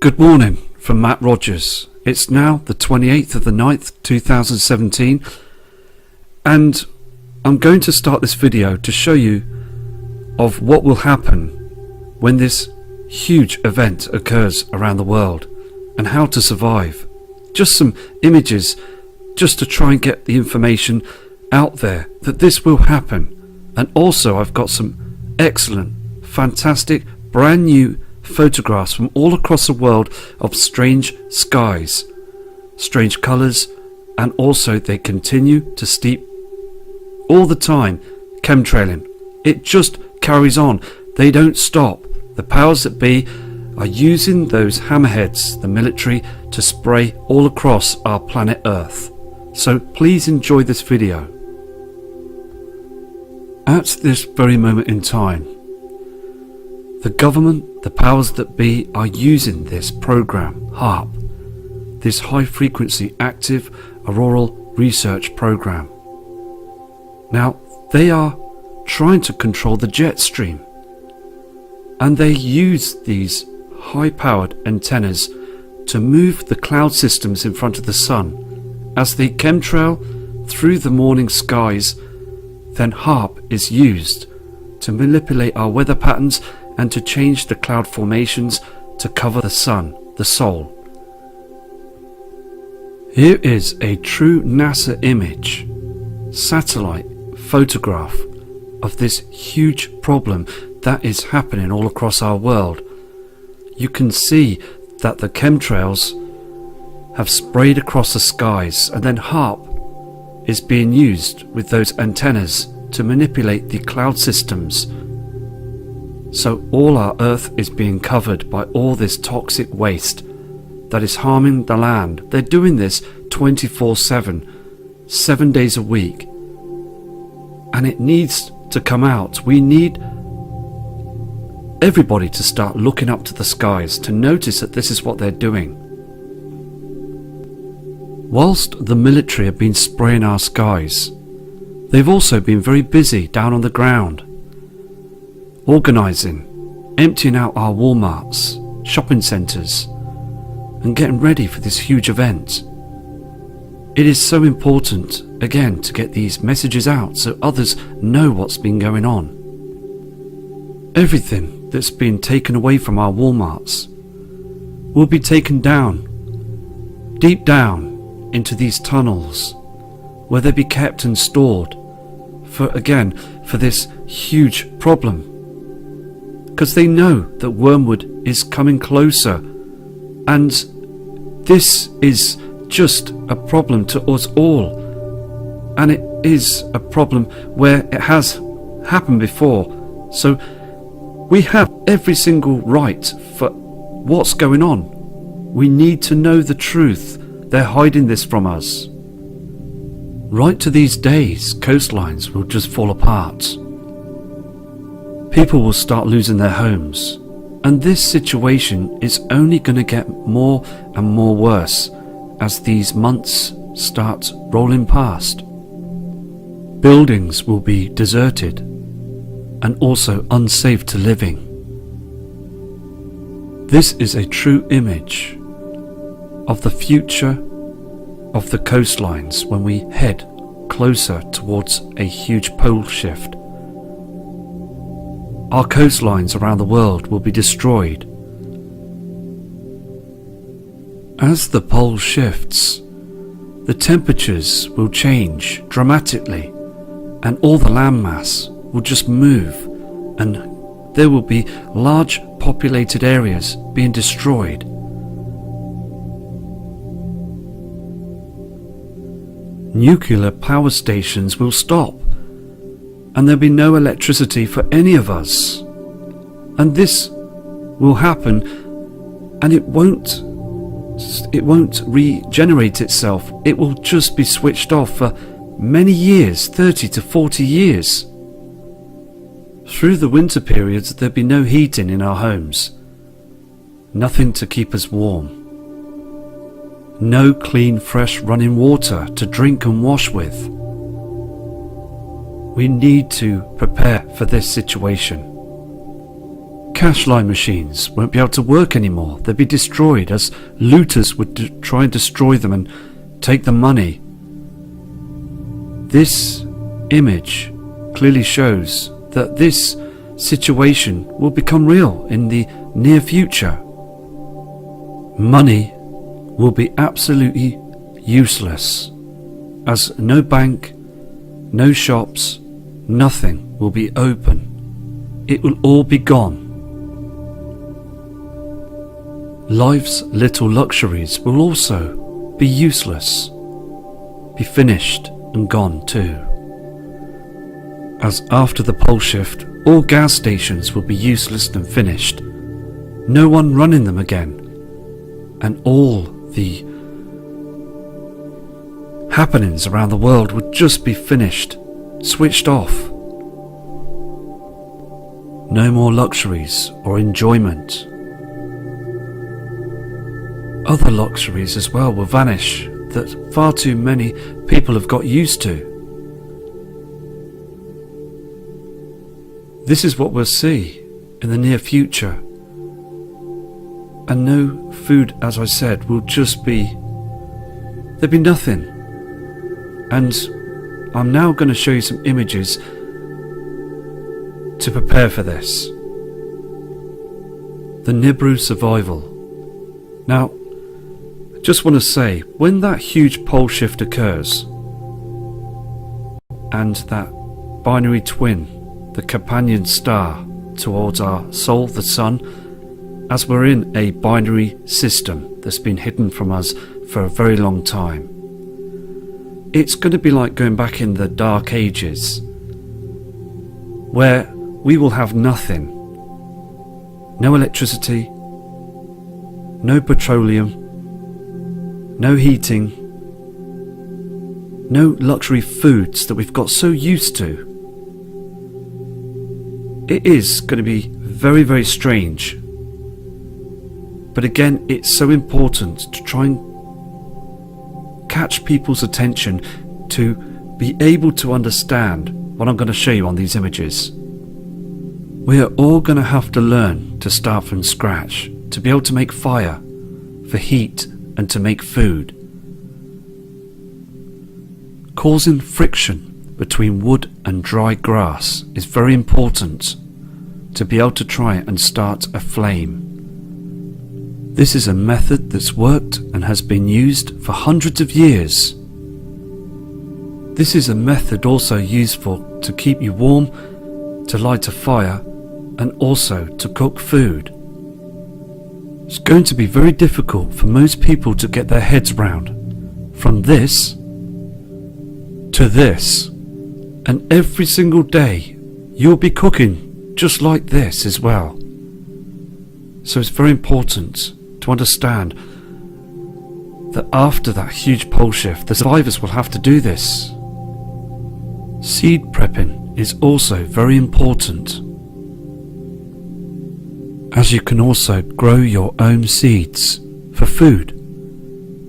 Good morning from Matt Rogers. It's now the 28th of the 9th, 2017, and I'm going to start this video to show you of what will happen when this huge event occurs around the world and how to survive. Just some images just to try and get the information out there that this will happen. And also I've got some excellent, fantastic, brand new photographs from all across the world of strange skies, strange colours, and also they continue to steep all the time. Chemtrailing, it just carries on. They don't stop. The powers that be are using those hammerheads, the military, to spray all across our planet Earth. So please enjoy this video. At this very moment in time, the government, the powers that be, are using this program, HAARP, this high frequency active auroral research program. Now, they are trying to control the jet stream, and they use these high powered antennas to move the cloud systems in front of the sun. As they chemtrail through the morning skies, then HAARP is used to manipulate our weather patterns and to change the cloud formations to cover the sun, the sol. Here is a true NASA image, satellite photograph of this huge problem that is happening all across our world. You can see that the chemtrails have sprayed across the skies, and then HAARP is being used with those antennas to manipulate the cloud systems. So all our Earth is being covered by all this toxic waste that is harming the land. They're doing this 24/7, 7 days a week. And it needs to come out. We need everybody to start looking up to the skies to notice that this is what they're doing. Whilst the military have been spraying our skies, they've also been very busy down on the ground, organising, emptying out our Walmarts, shopping centres, and getting ready for this huge event. It is so important, again, to get these messages out so others know what's been going on. Everything that's been taken away from our Walmarts will be taken down, deep down into these tunnels, where they be kept and stored for this huge problem. Because they know that wormwood is coming closer, and this is just a problem to us all, and it is a problem where it has happened before. So we have every single right for what's going on. We need to know the truth. They're hiding this from us. Right to these days, coastlines will just fall apart. People will start losing their homes, and this situation is only going to get more and more worse as these months start rolling past. Buildings will be deserted and also unsafe to living. This is a true image of the future of the coastlines when we head closer towards a huge pole shift. Our coastlines around the world will be destroyed. As the pole shifts, the temperatures will change dramatically, and all the landmass will just move, and there will be large populated areas being destroyed. Nuclear power stations will stop, and there'll be no electricity for any of us. And this will happen, and it won't regenerate itself. It will just be switched off for many years, 30 to 40 years. Through the winter periods, there'll be no heating in our homes, nothing to keep us warm, no clean, fresh running water to drink and wash with. We need to prepare for this situation. cash line machines won't be able to work anymore. They'll be destroyed as looters would try and destroy them and take the money. This image clearly shows that this situation will become real in the near future. Money will be absolutely useless, as no bank, no shops, nothing will be open. It will all be gone. Life's little luxuries will also be useless, be finished and gone too. As after the pole shift, all gas stations will be useless and finished, no one running them again, and all the happenings around the world would just be finished, switched off. No more luxuries or enjoyment. Other luxuries as well will vanish that far too many people have got used to. This is what we'll see in the near future. And no food, as I said, will just be... there'll be nothing. And I'm now going to show you some images to prepare for this. The Nibiru survival. Now, I just want to say, when that huge pole shift occurs, and that binary twin, the companion star towards our soul, the sun, as we're in a binary system that's been hidden from us for a very long time, it's going to be like going back in the dark ages, where we will have nothing. No electricity, no petroleum, no heating, no luxury foods that we've got so used to. It is going to be very, very strange. But again, it's so important to try and catch people's attention to be able to understand what I'm going to show you on these images. We are all going to have to learn to start from scratch, to be able to make fire, for heat, and to make food. Causing friction between wood and dry grass is very important to be able to try and start a flame. This is a method that's worked and has been used for hundreds of years. This is a method also used to keep you warm, to light a fire, and also to cook food. It's going to be very difficult for most people to get their heads round from this to this, and every single day you'll be cooking just like this as well. So it's very important to understand that after that huge pole shift, the survivors will have to do this. Seed prepping is also very important, as you can also grow your own seeds for food.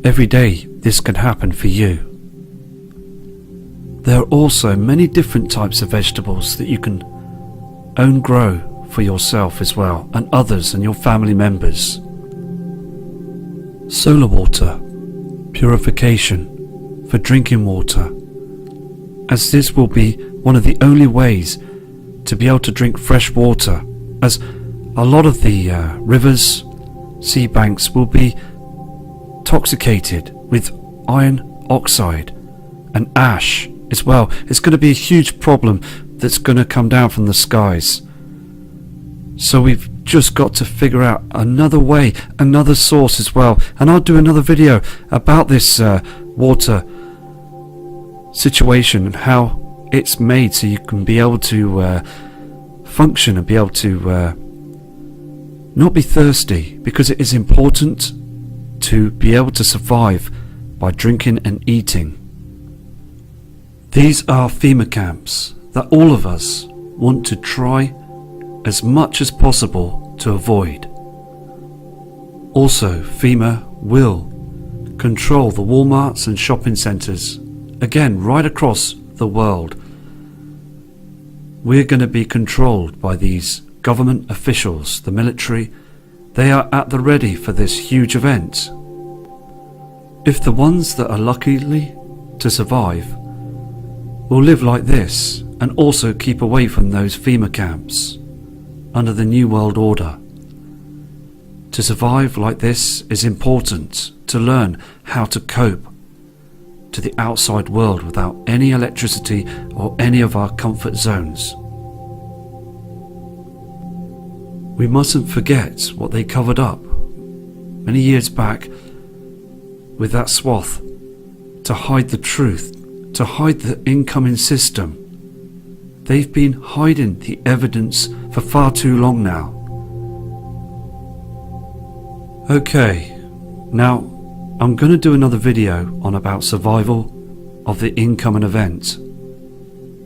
Every day this can happen for you. There are also many different types of vegetables that you can own grow for yourself as well, and others and your family members. Solar water, purification for drinking water, as this will be one of the only ways to be able to drink fresh water, as a lot of the rivers, sea banks will be intoxicated with iron oxide and ash as well. It's going to be a huge problem that's going to come down from the skies. So we've just got to figure out another way, another source as well. And I'll do another video about this water situation and how it's made so you can be able to function and be able to not be thirsty, because it is important to be able to survive by drinking and eating. These are FEMA camps that all of us want to try as much as possible to avoid. Also, FEMA will control the Walmarts and shopping centres, again right across the world. We're going to be controlled by these government officials, the military, they are at the ready for this huge event. If the ones that are luckily to survive will live like this and also keep away from those FEMA camps under the New World Order. To survive like this is important to learn how to cope to the outside world without any electricity or any of our comfort zones. We mustn't forget what they covered up many years back with that swath to hide the truth, to hide the incoming system. They've been hiding the evidence for far too long now. Okay, now I'm going to do another video on about survival of the incoming event.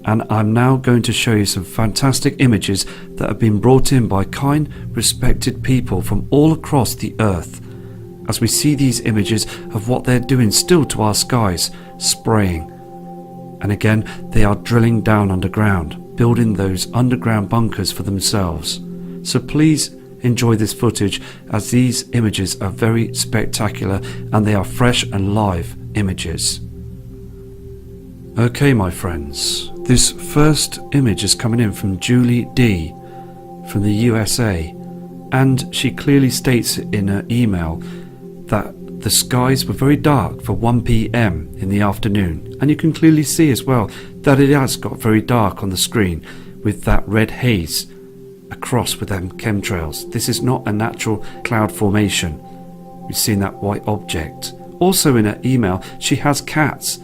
And I'm now going to show you some fantastic images that have been brought in by kind, respected people from all across the earth. As we see these images of what they're doing still to our skies, spraying. And again, they are drilling down underground, building those underground bunkers for themselves. So please enjoy this footage, as these images are very spectacular and they are fresh and live images. Okay, my friends, this first image is coming in from Julie D from the USA, and she clearly states in her email that the skies were very dark for 1 PM in the afternoon, and you can clearly see as well that it has got very dark on the screen with that red haze across with them chemtrails. This is not a natural cloud formation. We've seen that white object. Also in her email, she has cats,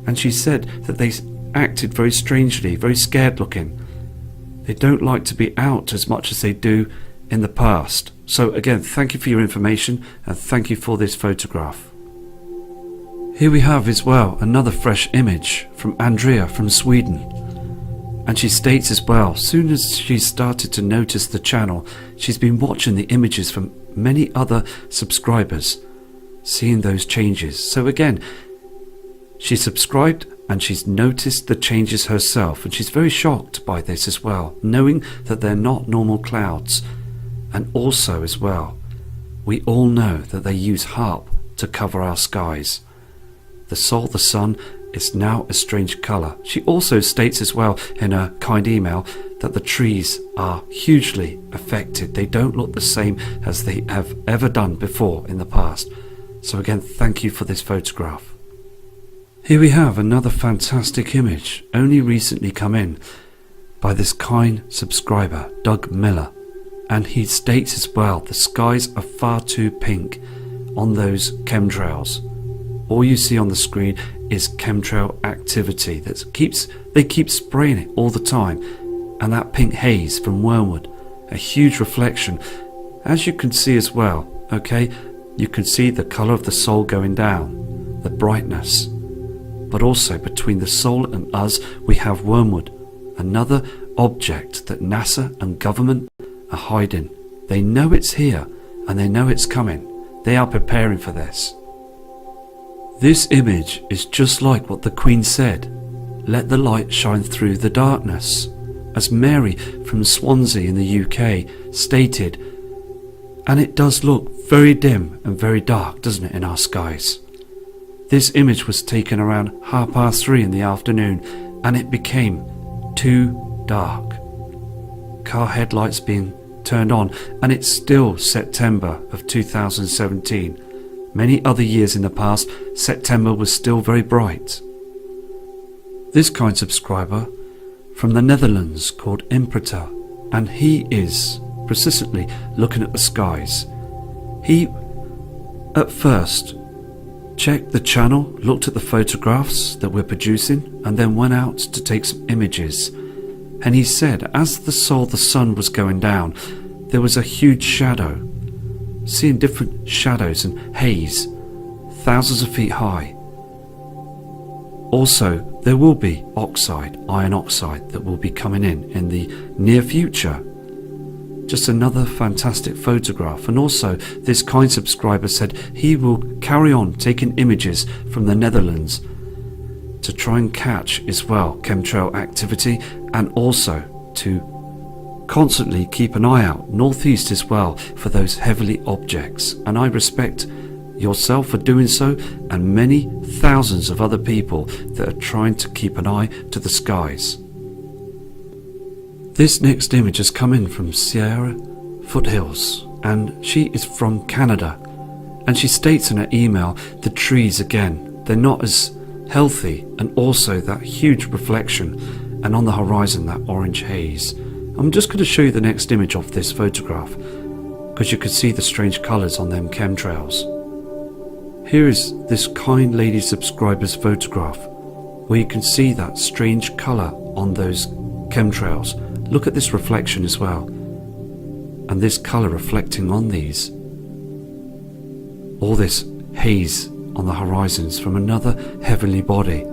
and she said that they acted very strangely, very scared looking. They don't like to be out as much as they do in the past. So again, thank you for your information, and thank you for this photograph. Here we have as well another fresh image from Andrea from Sweden. And she states as well, soon as she started to notice the channel, she's been watching the images from many other subscribers, seeing those changes. So again, she subscribed and she's noticed the changes herself, and she's very shocked by this as well, knowing that they're not normal clouds. And also as well, we all know that they use HAARP to cover our skies. The Sol, the sun, is now a strange colour. She also states as well in her kind email that the trees are hugely affected. They don't look the same as they have ever done before in the past. So again, thank you for this photograph. Here we have another fantastic image, only recently come in by this kind subscriber, Doug Miller. And he states as well, the skies are far too pink on those chemtrails. All you see on the screen is chemtrail activity they keep spraying it all the time, and that pink haze from Wormwood, a huge reflection, as you can see as well. Okay, you can see the colour of the Sol going down, the brightness, but also between the Sol and us we have Wormwood, another object that NASA and government are hiding. They know it's here and they know it's coming. They are preparing for this. This image is just like what the Queen said, let the light shine through the darkness, as Mary from Swansea in the UK stated, and it does look very dim and very dark, doesn't it, in our skies. This image was taken around 3:30 in the afternoon, and it became too dark. Car headlights being turned on, and it's still September of 2017. Many other years in the past, September was still very bright. This kind subscriber from the Netherlands called Impreta, and he is persistently looking at the skies. He at first checked the channel, looked at the photographs that we're producing, and then went out to take some images. And he said as the Sol, the sun, was going down, there was a huge shadow, seeing different shadows and haze, thousands of feet high. Also, there will be oxide, iron oxide, that will be coming in the near future. Just another fantastic photograph. And also, this kind subscriber said he will carry on taking images from the Netherlands to try and catch as well chemtrail activity, and also to constantly keep an eye out northeast as well for those heavenly objects, and I respect yourself for doing so, and many thousands of other people that are trying to keep an eye to the skies. This next image has come in from Sierra Foothills, and she is from Canada, and she states in her email the trees again, they're not as healthy, and also that huge reflection, and on the horizon that orange haze. I'm just going to show you the next image of this photograph because you could see the strange colours on them chemtrails. Here is this kind lady subscriber's photograph where you can see that strange colour on those chemtrails. Look at this reflection as well, and this colour reflecting on these. All this haze on the horizons from another heavenly body.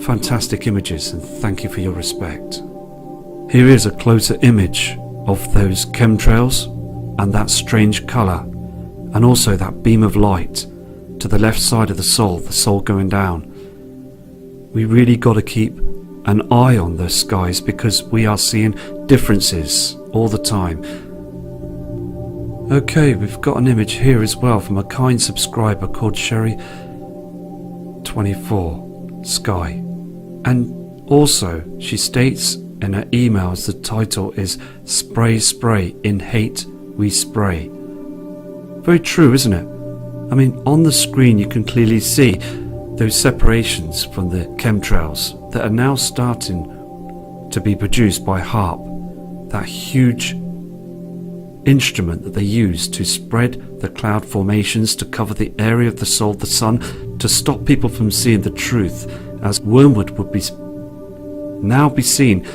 Fantastic images, and thank you for your respect. Here is a closer image of those chemtrails and that strange colour, and also that beam of light to the left side of the soul going down. We really got to keep an eye on those skies because we are seeing differences all the time. Okay, we've got an image here as well from a kind subscriber called Sherry24 Sky, and also she states in her emails the title is Spray Spray, in hate we spray. Very true, isn't it? I mean, on the screen you can clearly see those separations from the chemtrails that are now starting to be produced by HAARP, that huge instrument that they use to spread the cloud formations to cover the area of the soul of the sun, to stop people from seeing the truth, as wormwood would be now be seen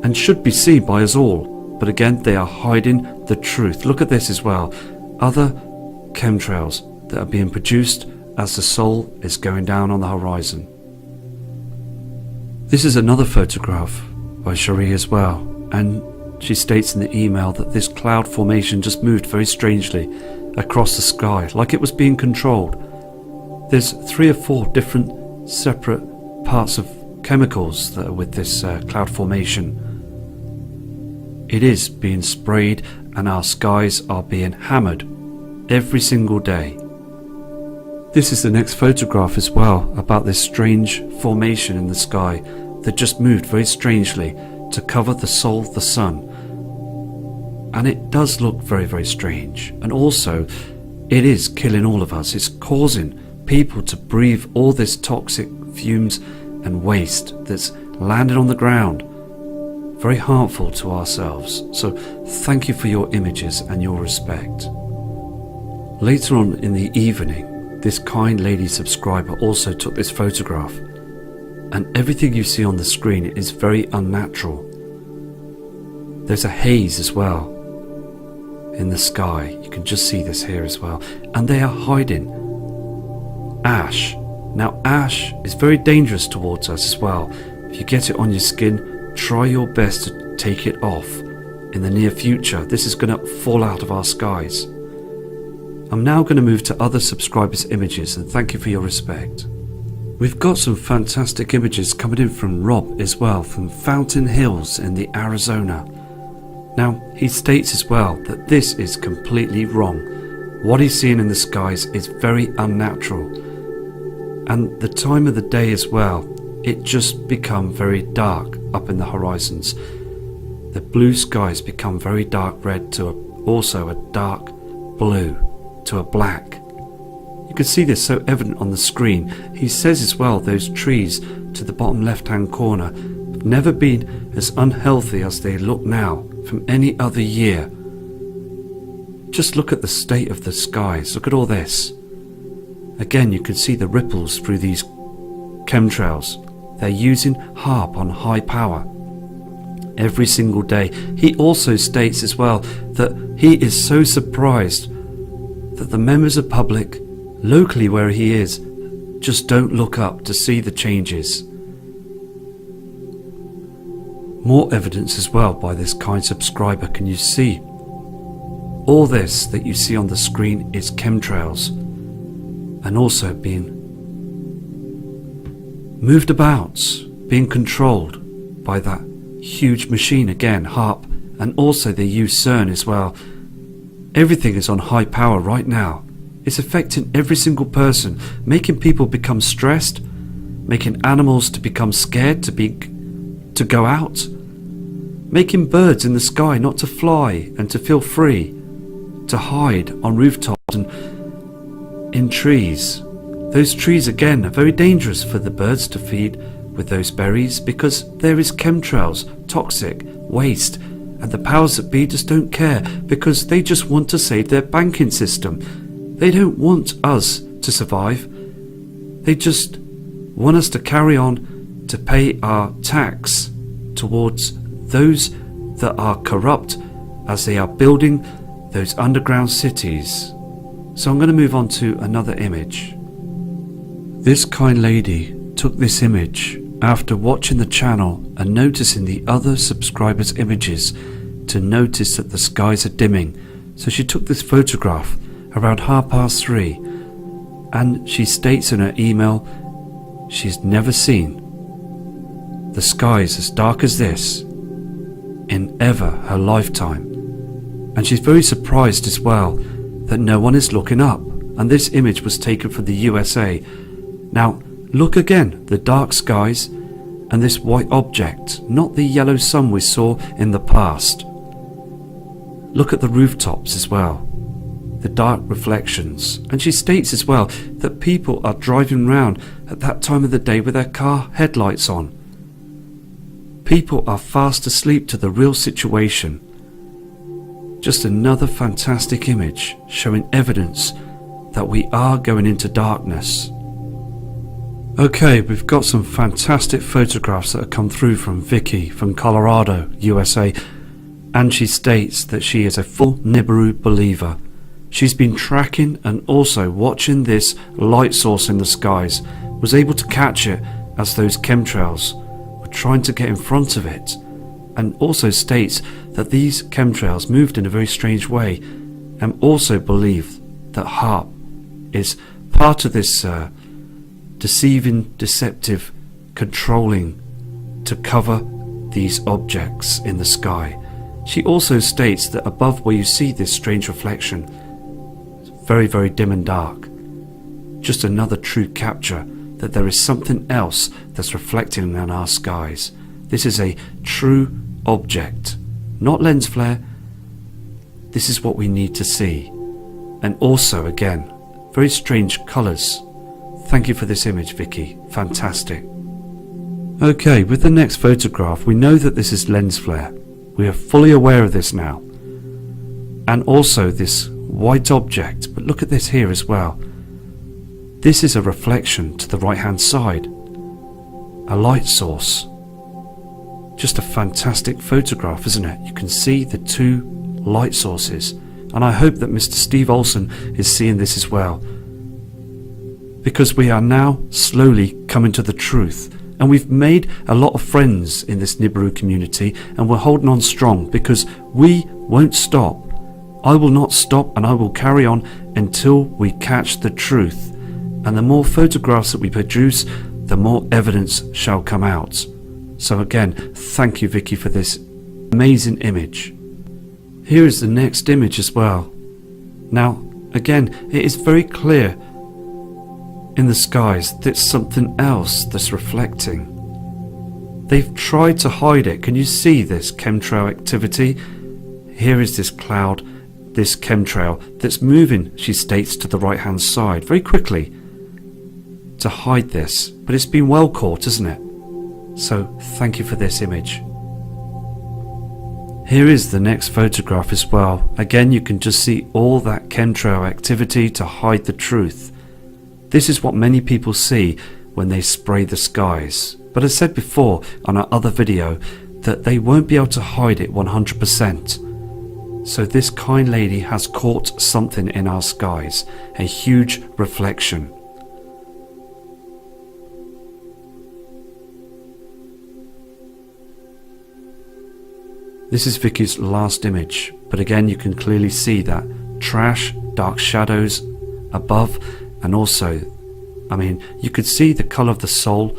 and should be seen by us all. But again, they are hiding the truth. Look at this as well. Other chemtrails that are being produced as the soul is going down on the horizon. This is another photograph by Cherie as well, and she states in the email that this cloud formation just moved very strangely across the sky, like it was being controlled. There's 3 or 4 different separate parts of chemicals that are with this cloud formation. It is being sprayed, and our skies are being hammered every single day. This is the next photograph as well, about this strange formation in the sky that just moved very strangely to cover the soul of the sun. And it does look very, very strange. And also, it is killing all of us. It's causing people to breathe all this toxic fumes and waste that's landed on the ground. Very harmful to ourselves. So thank you for your images and your respect. Later on in the evening, this kind lady subscriber also took this photograph, and everything you see on the screen is very unnatural. There's a haze as well in the sky. You can just see this here as well, and they are hiding ash. Now ash is very dangerous towards us as well. If you get it on your skin, try your best to take it off. In the near future, this is going to fall out of our skies. I'm now going to move to other subscribers' images, and thank you for your respect. We've got some fantastic images coming in from Rob as well, from Fountain Hills in the Arizona. Now, he states as well that this is completely wrong. What he's seeing in the skies is very unnatural. And the time of the day as well, it just become very dark up in the horizons. The blue skies become very dark red to also a dark blue to a black. You can see this so evident on the screen. He says as well those trees to the bottom left hand corner have never been as unhealthy as they look now from any other year. Just look at the state of the skies. Look at all this. Again, you can see the ripples through these chemtrails. They're using HAARP on high power every single day. He also states as well that he is so surprised that the members of public locally where he is just don't look up to see the changes. More evidence as well by this kind subscriber. Can you see? All this that you see on the screen is chemtrails, and also being moved about, being controlled by that huge machine again, HAARP, and also they use CERN as well. Everything is on high power right now. It's affecting every single person, making people become stressed, making animals to become scared to go out, making birds in the sky not to fly and to feel free, to hide on rooftops and in trees. Those trees again are very dangerous for the birds to feed with those berries, because there is chemtrails, toxic, waste, and the powers that be just don't care, because they just want to save their banking system. They don't want us to survive. They just want us to carry on to pay our tax towards those that are corrupt as they are building those underground cities. So I'm going to move on to another image. This kind lady took this image after watching the channel and noticing the other subscribers' images to notice that the skies are dimming. So she took this photograph around 3:30, and she states in her email she's never seen the skies as dark as this in ever her lifetime. And she's very surprised as well that no one is looking up, and this image was taken from the USA. Now look again, the dark skies and this white object, not the yellow sun we saw in the past. Look at the rooftops as well, the dark reflections. And she states as well that people are driving round at that time of the day with their car headlights on. People are fast asleep to the real situation. Just another fantastic image showing evidence that we are going into darkness. Okay, we've got some fantastic photographs that have come through from Vicky from Colorado, USA, and she states that she is a full Nibiru believer. She's been tracking and also watching this light source in the skies, was able to catch it as those chemtrails were trying to get in front of it, and also states that these chemtrails moved in a very strange way, and also believe that HAARP is part of this deceiving, deceptive, controlling to cover these objects in the sky. She also states that above where you see this strange reflection, it's very, very dim and dark. Just another true capture that there is something else that's reflecting in our skies. This is a true object, not lens flare. This is what we need to see. And also again, very strange colours. Thank you for this image, Vicky. Fantastic. Okay, with the next photograph, we know that this is lens flare. We are fully aware of this now. And also this white object, but look at this here as well. This is a reflection to the right hand side. A light source. Just a fantastic photograph, isn't it? You can see the two light sources. And I hope that Mr. Steve Olson is seeing this as well. Because we are now slowly coming to the truth, and we've made a lot of friends in this Nibiru community, and we're holding on strong because we won't stop. I will not stop, and I will carry on until we catch the truth. And the more photographs that we produce, the more evidence shall come out. So again, thank you, Vicky, for this amazing image. Here is the next image as well. Now again, it is very clear in the skies that's something else that's reflecting. They've tried to hide it. Can you see this chemtrail activity? Here is this cloud, this chemtrail that's moving, she states, to the right hand side very quickly to hide this, but it's been well caught, isn't it? So thank you for this image. Here is the next photograph as well. Again, you can just see all that chemtrail activity to hide the truth. This is what many people see when they spray the skies. But as said before on our other video, that they won't be able to hide it 100%. So this kind lady has caught something in our skies, a huge reflection. This is Vicky's last image, but again you can clearly see that trash, dark shadows above. And also, I mean, you could see the colour of the soul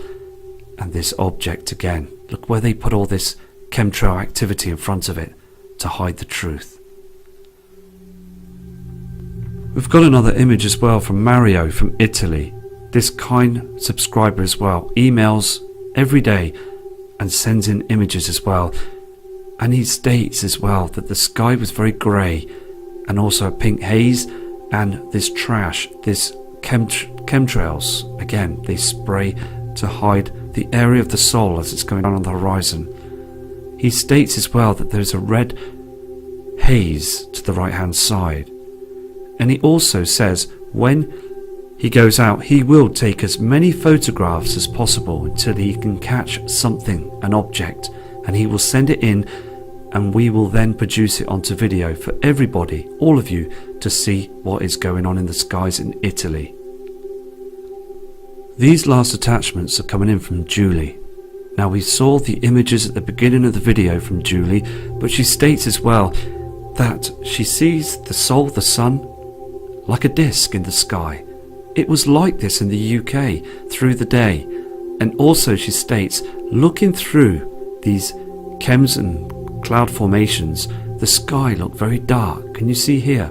and this object again. Look where they put all this chemtrail activity in front of it to hide the truth. We've got another image as well from Mario from Italy. This kind subscriber as well emails every day and sends in images as well, and he states as well that the sky was very grey and also a pink haze, and this trash, this chemtrails, again they spray to hide the area of the Sol as it's going on the horizon. He states as well that there's a red haze to the right hand side, and he also says when he goes out he will take as many photographs as possible until he can catch something, an object, and he will send it in, and we will then produce it onto video for everybody, all of you, to see what is going on in the skies in Italy. These last attachments are coming in from Julie. Now, we saw the images at the beginning of the video from Julie, but she states as well that she sees the Sol, the sun, like a disc in the sky. It was like this in the UK through the day, and also she states looking through these chems and cloud formations, the sky looked very dark. Can you see here?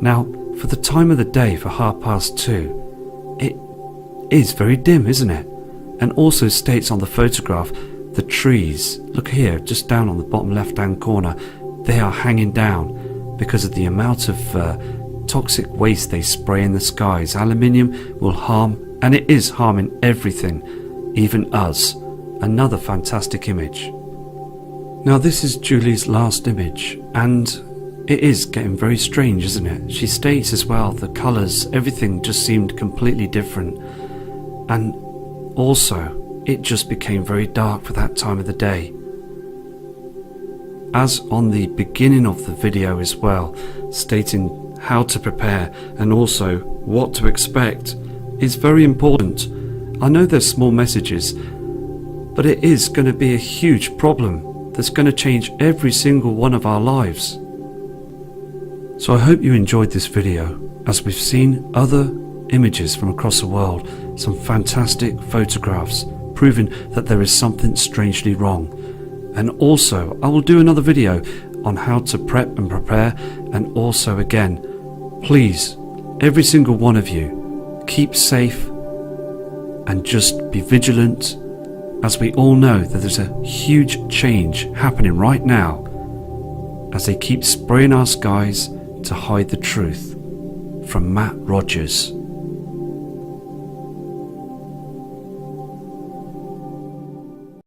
Now, for the time of the day, for 2:30, it is very dim, isn't it? And also states on the photograph the trees, look here, just down on the bottom left hand corner, they are hanging down because of the amount of toxic waste they spray in the skies. Aluminium will harm, and it is harming everything, even us. Another fantastic image. Now, this is Julie's last image, and it is getting very strange, isn't it? She states as well the colours, everything just seemed completely different, and also it just became very dark for that time of the day. As on the beginning of the video as well, stating how to prepare and also what to expect is very important. I know they're small messages, but it is going to be a huge problem that's going to change every single one of our lives. So I hope you enjoyed this video, as we've seen other images from across the world, some fantastic photographs proving that there is something strangely wrong. And also I will do another video on how to prep and prepare, and also again, please, every single one of you, keep safe and just be vigilant, as we all know that there's a huge change happening right now as they keep spraying our skies to hide the truth. From Matt Rogers.